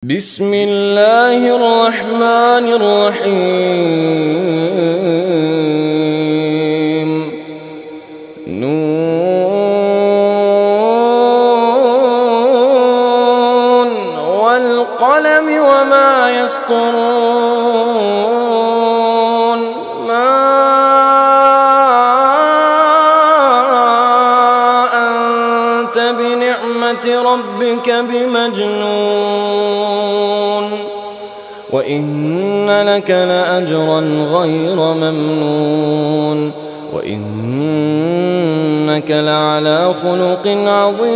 بسم الله الرحمن الرحيم نون والقلم وما يسطرون ما أنت بنعمة ربك بمجنون وإن لك لأجرا غير ممنون وإنك لعلى خلق عظيم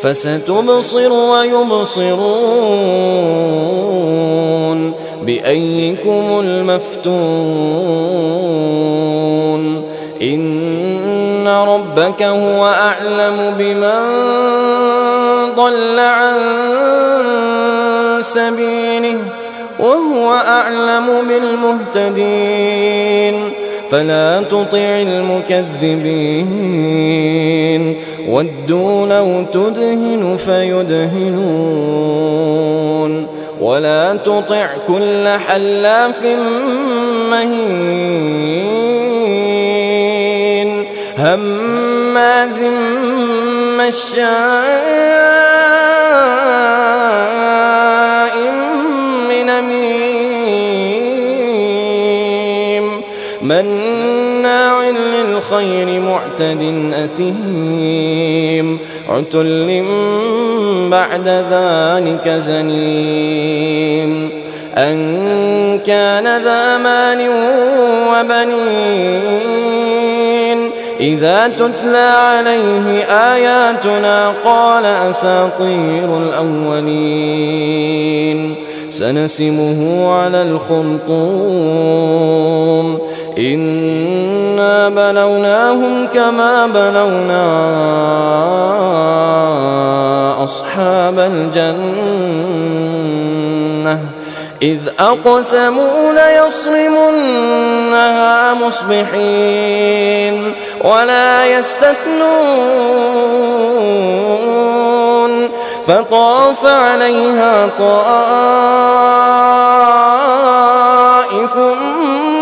فستبصر ويبصرون بأيكم المفتون إن ربك هو أعلم بمن ضل عن سبيله وهو أعلم بالمهتدين فلا تطع المكذبين ودوا لو تدهن فيدهنون ولا تطع كل حلاف مهين هماز مشاء بنميم مناع للخير معتد أثيم عتل بعد ذلك زنيم أن كان ذا مال وبنين إذا تتلى عليه آياتنا قال أساطير الأولين سنسمه على الخرطوم إنا بلوناهم كما بلونا أصحاب الجنة إذ أقسموا ليصرمنها مصبحين ولا يستثنون فطاف عليها طائف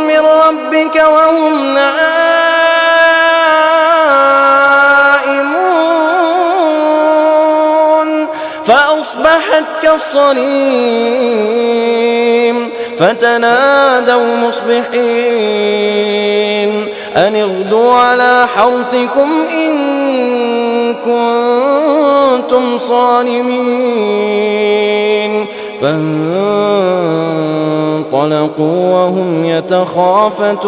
من ربك وهم نائمون فأصبحت كالصريم فتنادوا مصبحين أن اغدوا على حرثكم إن كنتم صارمين فانطلقوا وهم يتخافتون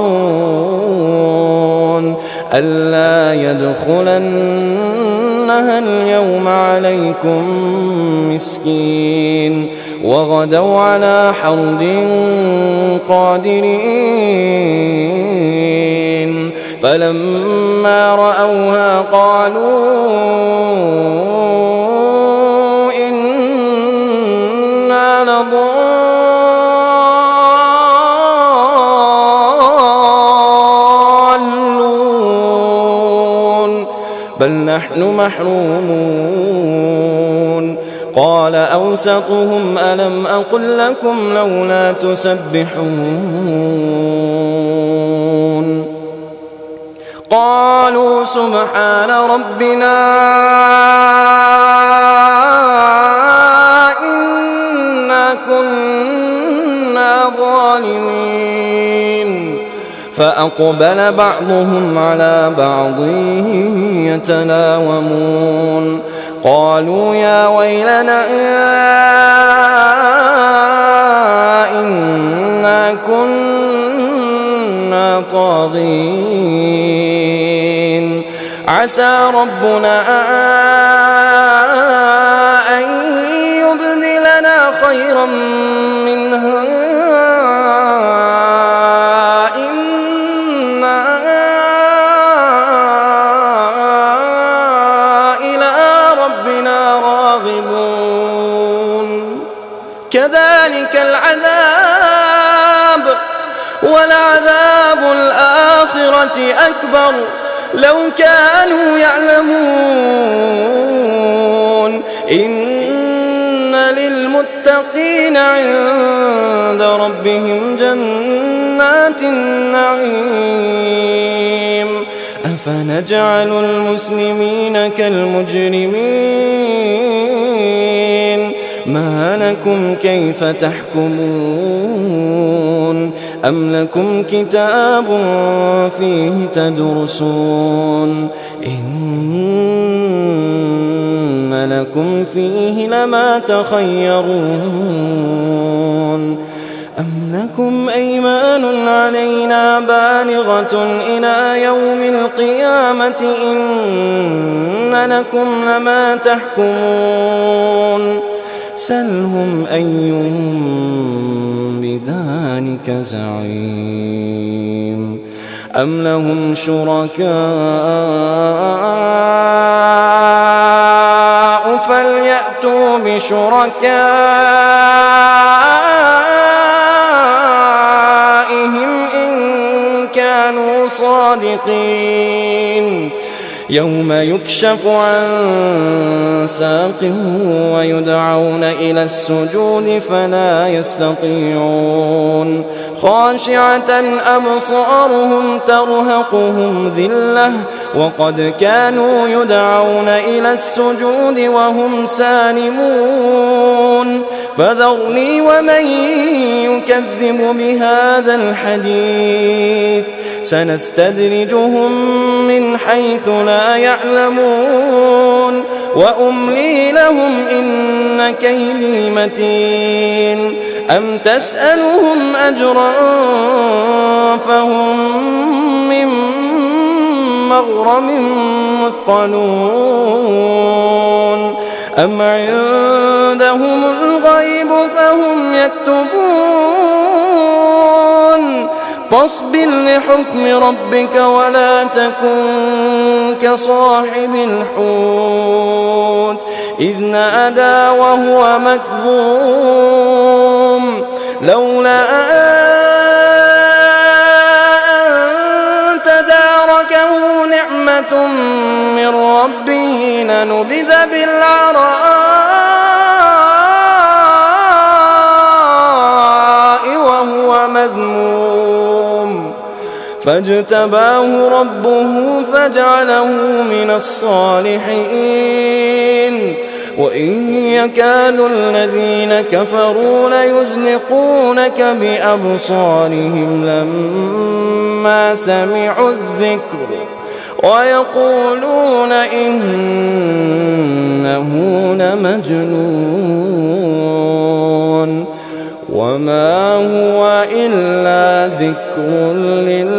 ألا يدخلنها اليوم عليكم مسكين وغدوا على حرد قادرين فلما رأوها قالوا إنا لضالون بل نحن محرومون قال أوسطهم ألم أقل لكم لولا تسبحون قالوا سبحان ربنا إنا كنا ظالمين فأقبل بعضهم على بعض يتلاومون قالوا يا ويلنا إنا كنا طاغين عسى ربنا أن يبدلنا خيرا منها إنا إلى ربنا راغبون كذلك العذاب ولعذاب الآخرة أكبر لو كانوا يعلمون إن للمتقين عند ربهم جنات النعيم أفنجعل المسلمين كالمجرمين ما لكم كيف تحكمون أم لكم كتاب فيه تدرسون إن لكم فيه لما تخيرون أم لكم أيمان علينا بالغة إلى يوم القيامة إن لكم لما تحكمون سلهم أيهم بذلك زعيم أم لهم شركاء فليأتوا بشركائهم إن كانوا صادقين يوم يكشف عن ساق ويدعون إلى السجود فلا يستطيعون خاشعة أبصارهم ترهقهم ذلة وقد كانوا يدعون إلى السجود وهم سالمون فذرني ومن يكذب بهذا الحديث سنستدرجهم من حيث لا يعلمون وأملي لهم إن كيدي متين أم تسألهم أجرا فهم من مغرم مثقلون أم عندهم الغيب فهم يكتبون فاصبر لحكم ربك ولا تكن كصاحب الحوت إذ نادى وهو مكظوم لولا أن تداركه نعمة من ربه لنبذ بالعراء وهو مذموم فاجتباه ربه فجعله من الصالحين وإن يكاد الذين كفروا ليزلقونك بأبصارهم لما سمعوا الذكر ويقولون إنه لمجنون وما هو إلا ذكر للعالمين.